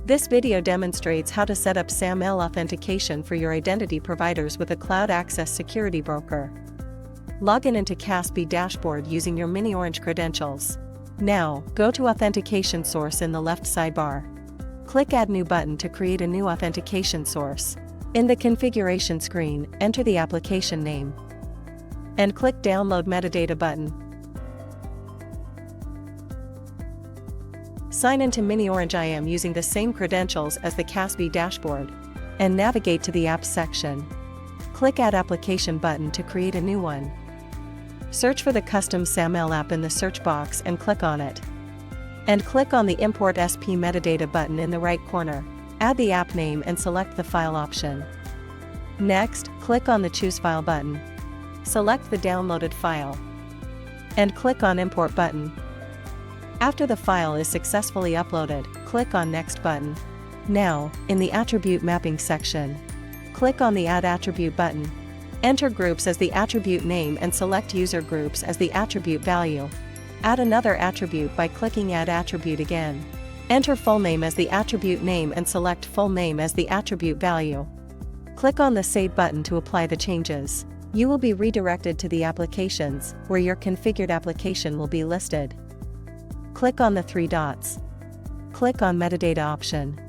This video demonstrates how to set up SAML authentication for your identity providers with a cloud access security broker. Log in into CASB dashboard using your miniOrange credentials. Now, go to Authentication Source in the left sidebar. Click Add New button to create a new authentication source. In the configuration screen, enter the application name. And click Download Metadata button. Sign into miniOrange IM using the same credentials as the CASB dashboard, and navigate to the Apps section. Click Add Application button to create a new one. Search for the custom SAML app in the search box and click on it. And click on the Import SP Metadata button in the right corner. Add the app name and select the file option. Next, click on the Choose File button. Select the downloaded file. And click on Import button. After the file is successfully uploaded, click on Next button. Now, in the Attribute Mapping section, click on the Add Attribute button. Enter groups as the attribute name and select user groups as the attribute value. Add another attribute by clicking Add Attribute again. Enter full name as the attribute name and select full name as the attribute value. Click on the Save button to apply the changes. You will be redirected to the applications, where your configured application will be listed. Click on the three dots. Click on Metadata option.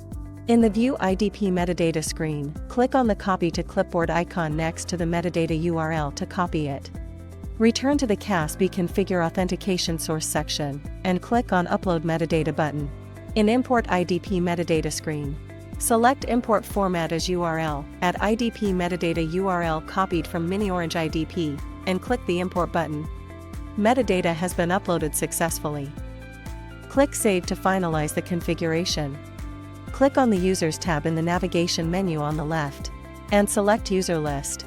In the View IdP Metadata screen, click on the Copy to Clipboard icon next to the metadata URL to copy it. Return to the CASB Configure Authentication Source section, and click on Upload Metadata button. In Import IdP Metadata screen, select Import Format as URL, add IdP metadata URL copied from miniOrange IdP, and click the Import button. Metadata has been uploaded successfully. Click Save to finalize the configuration. Click on the Users tab in the navigation menu on the left, and select User List.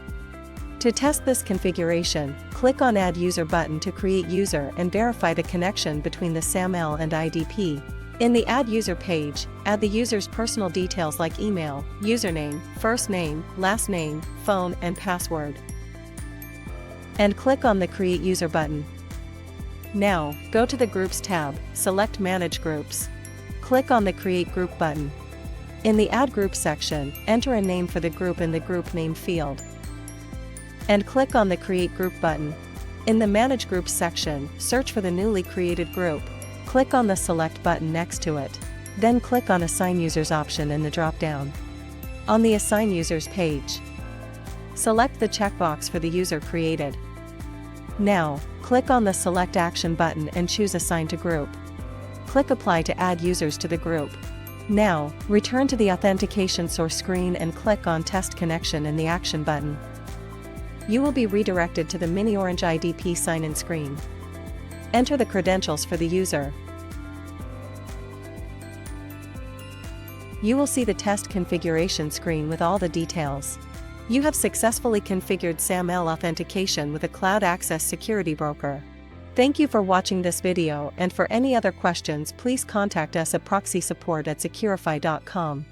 To test this configuration, click on Add User button to create user and verify the connection between the SAML and IdP. In the Add User page, add the user's personal details like email, username, first name, last name, phone, and password. And click on the Create User button. Now, go to the Groups tab, select Manage Groups. Click on the Create Group button. In the Add Group section, enter a name for the group in the Group Name field. And click on the Create Group button. In the Manage Groups section, search for the newly created group. Click on the Select button next to it. Then click on Assign Users option in the drop-down. On the Assign Users page, select the checkbox for the user created. Now, click on the Select Action button and choose Assign to Group. Click Apply to add users to the group. Now, return to the Authentication Source screen and click on Test Connection in the Action button. You will be redirected to the miniOrange IdP sign-in screen. Enter the credentials for the user. You will see the test configuration screen with all the details. You have successfully configured SAML authentication with a cloud access security broker. Thank you for watching this video, and for any other questions please contact us at proxysupport@securify.com.